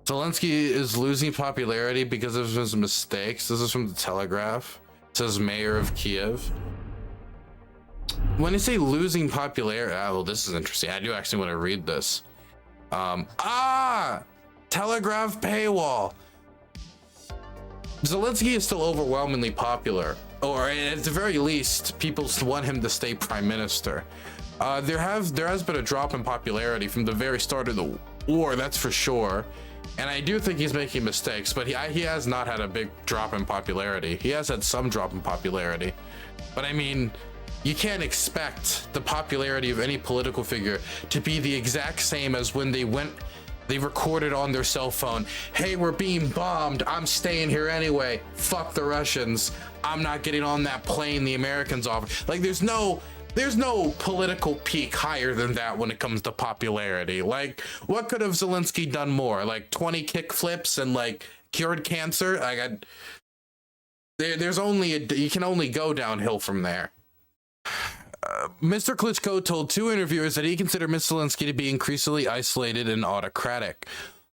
Zelensky is losing popularity because of his mistakes. This is from the Telegraph. It says mayor of Kyiv. When you say losing popularity, well, this is interesting. I do actually want to read this. Telegraph paywall. Zelensky is still overwhelmingly popular, or at the very least, people want him to stay prime minister. There has been a drop in popularity from the very start of the war, that's for sure. And I do think he's making mistakes, but he has not had a big drop in popularity. He has had some drop in popularity, but I mean, you can't expect the popularity of any political figure to be the exact same as when they recorded on their cell phone, hey, we're being bombed, I'm staying here anyway, fuck the Russians, I'm not getting on that plane the Americans offer. Like, there's no political peak higher than that when it comes to popularity. Like, what could have Zelensky done more? Like 20 kick flips and like cured cancer? Like, you can only go downhill from there. Mr. Klitschko told two interviewers that he considered Mr. Zelensky to be increasingly isolated and autocratic.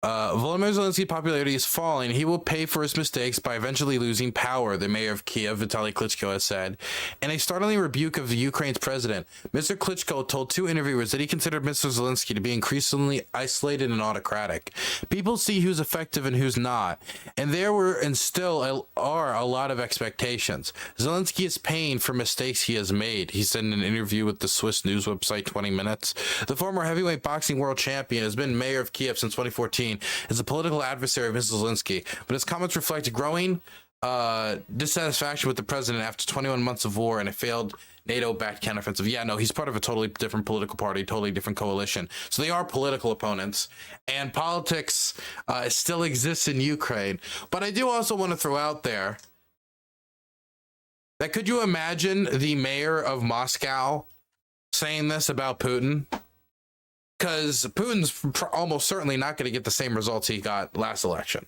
Volodymyr Zelensky's popularity is falling. He will pay for his mistakes by eventually losing power, the mayor of Kyiv, Vitali Klitschko, has said. In a startling rebuke of Ukraine's president, Mr. Klitschko told two interviewers that he considered Mr. Zelensky to be increasingly isolated and autocratic. People see who's effective and who's not, and there were and still are a lot of expectations. Zelensky is paying for mistakes he has made, he said in an interview with the Swiss news website 20 Minutes. The former heavyweight boxing world champion has been mayor of Kyiv since 2014. Is a political adversary of Mr. Zelensky, but his comments reflect growing dissatisfaction with the president after 21 months of war and a failed NATO-backed counteroffensive. Yeah, no, he's part of a totally different political party, totally different coalition. So they are political opponents, and politics still exists in Ukraine. But I do also want to throw out there that could you imagine the mayor of Moscow saying this about Putin? Because Putin's almost certainly not going to get the same results he got last election.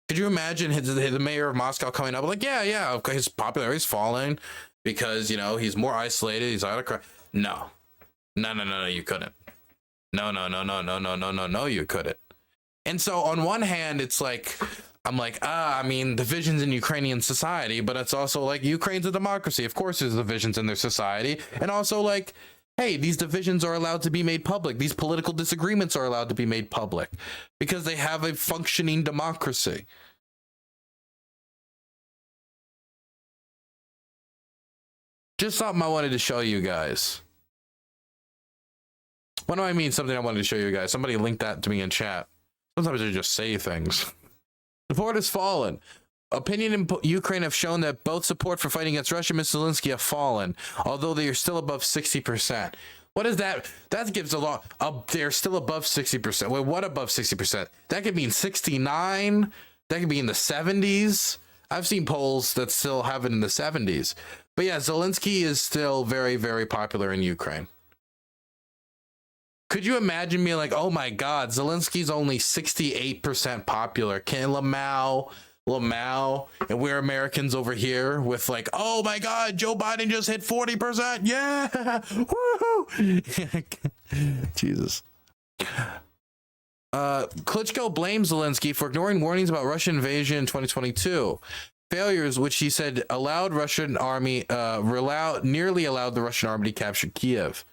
Could you imagine the mayor of Moscow coming up like, yeah, his popularity's falling because, you know, he's more isolated, he's autocratic. No, you couldn't. No, you couldn't. And so on one hand, it's like, I'm like, I mean, divisions in Ukrainian society, but it's also like Ukraine's a democracy. Of course there's divisions in their society. And also like, hey, these divisions are allowed to be made public. These political disagreements are allowed to be made public because they have a functioning democracy. Just something I wanted to show you guys. What do I mean something I wanted to show you guys? Somebody linked that to me in chat. Sometimes I just say things. Support has fallen. Opinion in Ukraine have shown that both support for fighting against Russia and Mr. Zelensky have fallen, although they are still above 60%. What is that? That gives a lot. They're still above 60%. Wait, what above 60%? That could mean 69. That could be in the 70s. I've seen polls that still have it in the 70s. But yeah, Zelensky is still very, very popular in Ukraine. Could you imagine me like, oh my God, Zelensky's only 68% popular. Can Lamau, and we're Americans over here with like, oh my God, Joe Biden just hit 40%. Yeah. Woohoo. Jesus. Klitschko blames Zelensky for ignoring warnings about Russian invasion in 2022. Failures, which he said allowed Russian army, nearly allowed the Russian army to capture Kiev.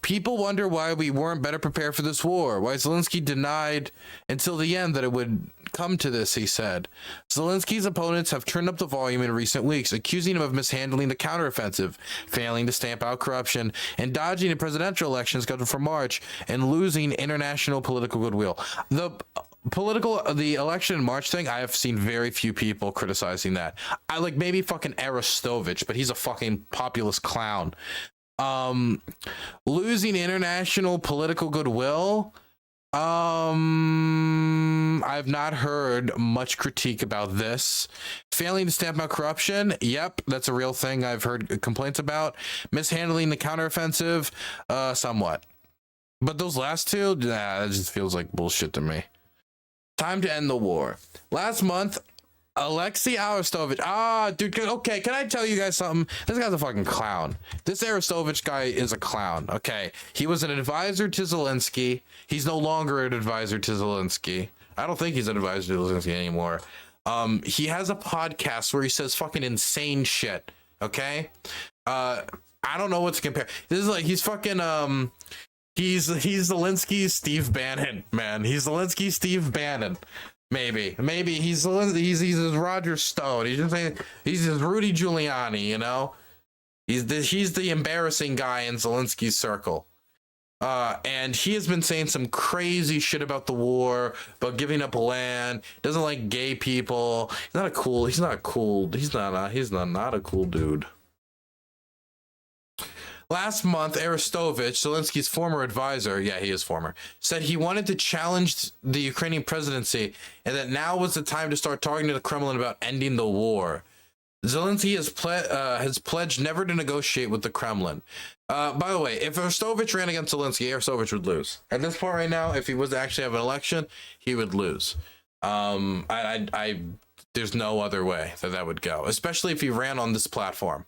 People wonder why we weren't better prepared for this war. Why Zelensky denied until the end that it would come to this, he said. Zelensky's opponents have turned up the volume in recent weeks, accusing him of mishandling the counteroffensive, failing to stamp out corruption, and dodging a presidential election scheduled for March, and losing international political goodwill. The election in March thing, I have seen very few people criticizing that. I like maybe fucking Arestovych, but he's a fucking populist clown. Losing international political goodwill. I've not heard much critique about this. Failing to stamp out corruption. Yep, that's a real thing I've heard complaints about. Mishandling the counteroffensive, somewhat. But those last two, that just feels like bullshit to me. Time to end the war. Last month, Alexei Arestovych. Ah, dude. Okay, can I tell you guys something? This guy's a fucking clown. This Arestovych guy is a clown. Okay, he was an advisor to Zelensky. He's no longer an advisor to Zelensky. I don't think he's an advisor to Zelensky anymore. He has a podcast where he says fucking insane shit. Okay, I don't know what to compare. This is like he's fucking he's Zelensky's Steve Bannon, man. He's Zelensky's Steve Bannon. Maybe he's his Roger Stone. He's his Rudy Giuliani, you know. He's the embarrassing guy in Zelensky's circle. And he has been saying some crazy shit about the war, about giving up land, doesn't like gay people. He's not a cool dude. Last month, Arestovych, Zelensky's former advisor, yeah, he is former, said he wanted to challenge the Ukrainian presidency and that now was the time to start talking to the Kremlin about ending the war. Zelensky has pledged never to negotiate with the Kremlin. By the way, if Arestovych ran against Zelensky, Arestovych would lose. At this point right now, if he was to actually have an election, he would lose. There's no other way that would go, especially if he ran on this platform.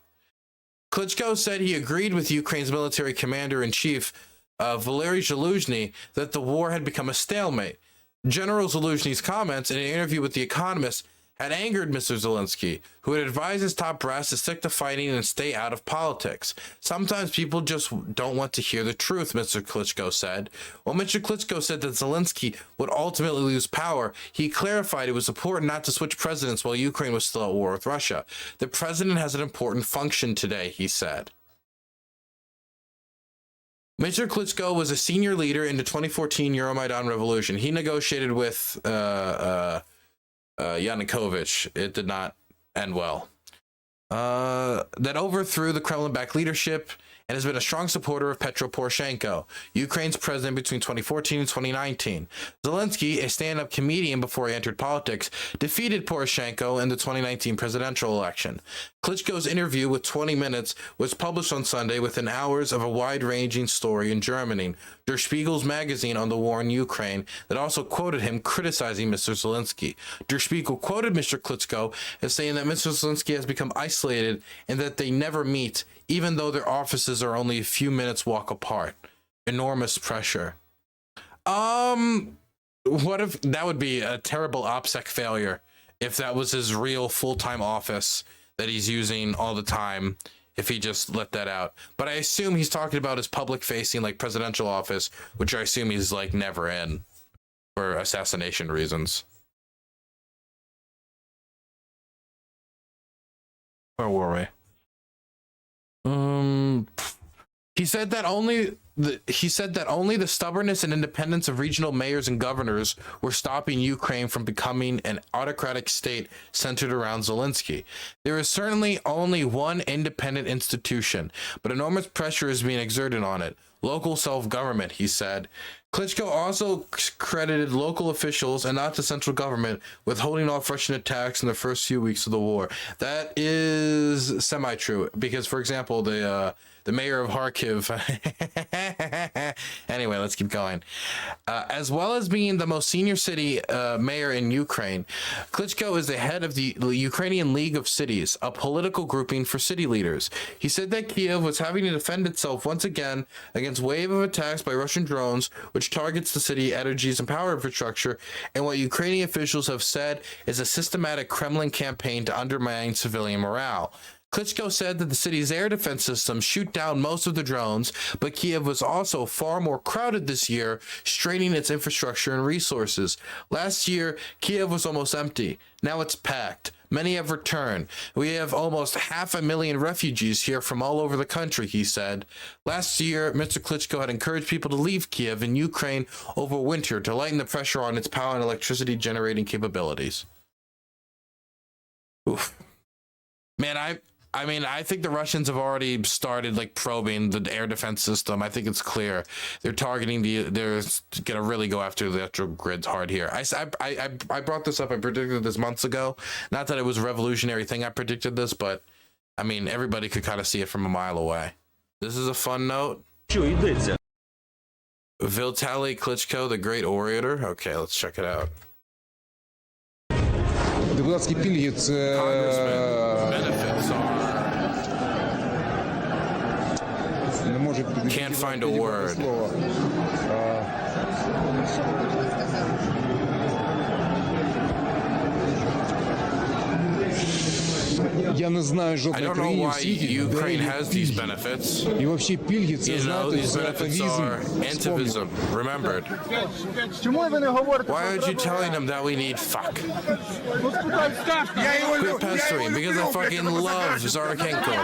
Klitschko said he agreed with Ukraine's military commander-in-chief, Valery Zelensky, that the war had become a stalemate. General Zelensky's comments in an interview with The Economist had angered Mr. Zelensky, who had advised his top brass to stick to fighting and stay out of politics. Sometimes people just don't want to hear the truth, Mr. Klitschko said. While Mr. Klitschko said that Zelensky would ultimately lose power, he clarified it was important not to switch presidents while Ukraine was still at war with Russia. The president has an important function today, he said. Mr. Klitschko was a senior leader in the 2014 Euromaidan revolution. He negotiated with Yanukovych. It did not end well. That overthrew the Kremlin-backed leadership and has been a strong supporter of Petro Poroshenko, Ukraine's president between 2014 and 2019. Zelensky, a stand-up comedian before he entered politics, defeated Poroshenko in the 2019 presidential election. Klitschko's interview with 20 Minutes was published on Sunday within hours of a wide-ranging story in Germany, Der Spiegel's magazine on the war in Ukraine, that also quoted him criticizing Mr. Zelensky. Der Spiegel quoted Mr. Klitschko as saying that Mr. Zelensky has become isolated and that they never meet, even though their offices are only a few minutes walk apart. Enormous pressure. What if that would be a terrible OPSEC failure if that was his real full-time office that he's using all the time, if he just let that out. But I assume he's talking about his public-facing, like, presidential office, which I assume he's, like, never in for assassination reasons. Where were we? He said that only the stubbornness and independence of regional mayors and governors were stopping Ukraine from becoming an autocratic state centered around Zelensky. There is certainly only one independent institution, but enormous pressure is being exerted on it. Local self-government, he said. Klitschko also credited local officials and not the central government with holding off Russian attacks in the first few weeks of the war. That is semi-true because, for example, the mayor of Kharkiv. Anyway, let's keep going. As well as being the most senior city mayor in Ukraine, Klitschko is the head of the Ukrainian League of Cities, a political grouping for city leaders. He said that Kyiv was having to defend itself once again against a wave of attacks by Russian drones, which targets the city energies and power infrastructure, and what Ukrainian officials have said is a systematic Kremlin campaign to undermine civilian morale. Klitschko said that the city's air defense systems shoot down most of the drones, but Kyiv was also far more crowded this year, straining its infrastructure and resources. Last year, Kyiv was almost empty. Now it's packed. Many have returned. We have almost 500,000 refugees here from all over the country, he said. Last year, Mr. Klitschko had encouraged people to leave Kyiv in Ukraine over winter to lighten the pressure on its power and electricity generating capabilities. Oof. Man, I mean, I think the Russians have already started like probing the air defense system. I think it's clear they're targeting they're gonna really go after the electrical grids hard here. I brought this up. I predicted this months ago. Not that it was a revolutionary thing. I predicted this, but I mean, everybody could kind of see it from a mile away. This is a fun note. Vitali Klitschko, the great orator. Okay, let's check it out. Депутатські пільги – це benefits are. не може Can't find a word. слово. Я не знаю I жодної don't know країни в why світі, Ukraine де has these benefits. і взагалі пільги – це, You know, знаєте, these це benefits атавізм. are antivism. Remembered. Чому ви не говорите? Why aren't you telling them that we need fuck? Quit pestering because I fucking love Zarchenko.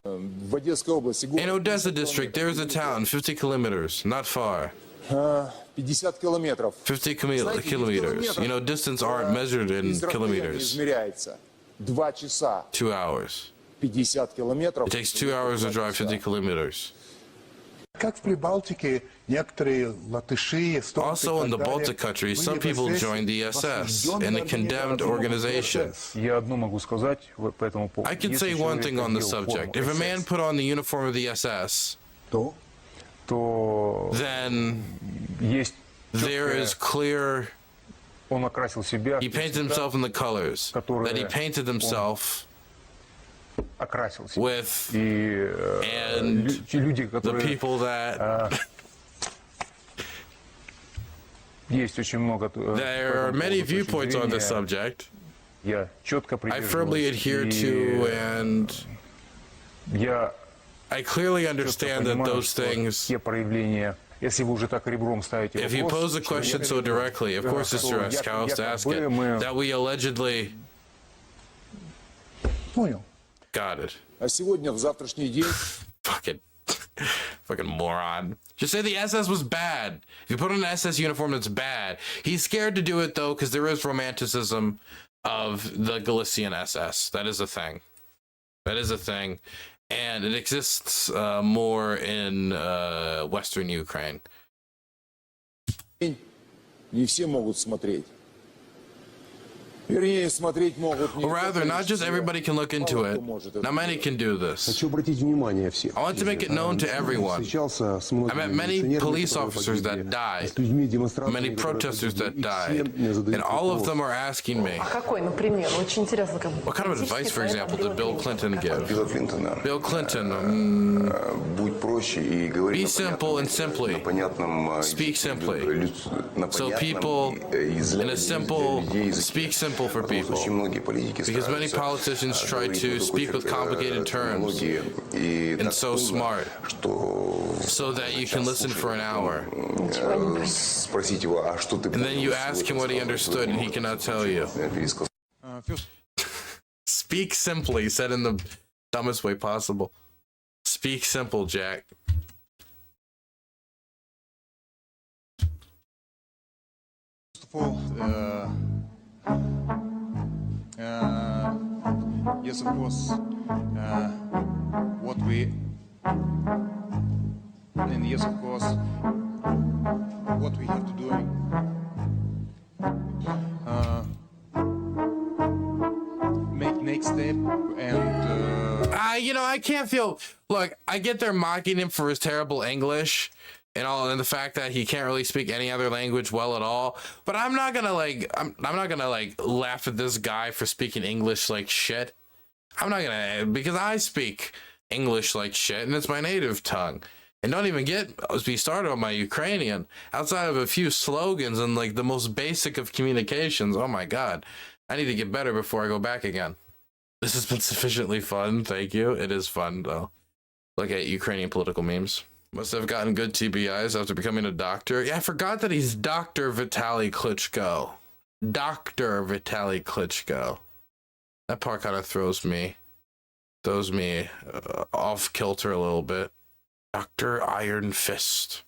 В Одесской области In Odessa district, there is a town 50 kilometers, not far. 50 километров. 50 kilometers. You know, distance aren't measured in kilometers. Измеряется 2 часа 2 hours. 50 километров. It takes 2 hours to drive 50 kilometers. Как в Прибалтике некоторые латыши, эстонцы Also in the и так далее Baltic countries, были some в people СС joined the SS in a осужденными condemned на organization. процесс. Я одно могу сказать по этому поводу. I can Если say one человек thing on the надел subject. форму If a man SS, put on the uniform of the SS, то then есть there is clear, он окрасил себя, he painted himself in the colors, that he painted himself окрасил себя. with И and те люди, the которые people that есть очень много. there are many viewpoints on this subject. Я четко I firmly adhere to, and я I clearly understand that those things, те проявления. Если вы уже так ребром ставите if you pose the question so directly, of course it's to ask, how else to ask it, that we allegedly Понял. got it. А сегодня, в завтрашний день, Fucking moron. Just say the SS was bad. If you put on an SS uniform, that's bad. He's scared to do it, though, because there is romanticism of the Galician SS. That is a thing. That is a thing. And it exists more in Western Ukraine. не все могут смотреть. Вернее, смотреть могут не Or rather, not just everybody can look into it. Not many can do this. Хочу обратить внимание всех. I want to make it known to everyone. Встречался с I met many милиционерами, police которые officers погибли, that died, с людьми, демонстрантами, many которые protesters that погибли, и died, все мне задают and all of вопрос. them are asking me, Какой, например? Очень интересно. what kind of advice, for example, did Bill Clinton give? Билла Клинтона. Bill Clinton, Будь проще и говори be на simple and simply. на понятном Speak simply. на So понятном people, и in a simple, для людей языке. speak simple for Потому что people. очень многие политики Because many стараются, politicians try говорить to на speak with complicated terms терминологии и and так so трудно, smart, что so that you can listen for an hour. спросить его, а что ты And then you ask him what he understood, and he cannot tell you. пересказ. Speak simply, said in the dumbest way possible. Speak simple, Jack. Yes, of course, what we, and yes, of course, what we have to do, make next step, and I can't feel. Look, I get they're mocking him for his terrible English and all, and the fact that he can't really speak any other language well at all. But I'm not gonna I'm not gonna laugh at this guy for speaking English like shit. I'm not gonna, because I speak English like shit, and it's my native tongue. And don't even get me started on my Ukrainian. Outside of a few slogans and the most basic of communications, oh my god, I need to get better before I go back again. This has been sufficiently fun, thank you. It is fun though. Look at Ukrainian political memes. Must have gotten good TBIs after becoming a doctor. Yeah, I forgot that he's Dr. Vitali Klitschko. Dr. Vitali Klitschko. That part kind of throws me off kilter a little bit. Dr. Iron Fist.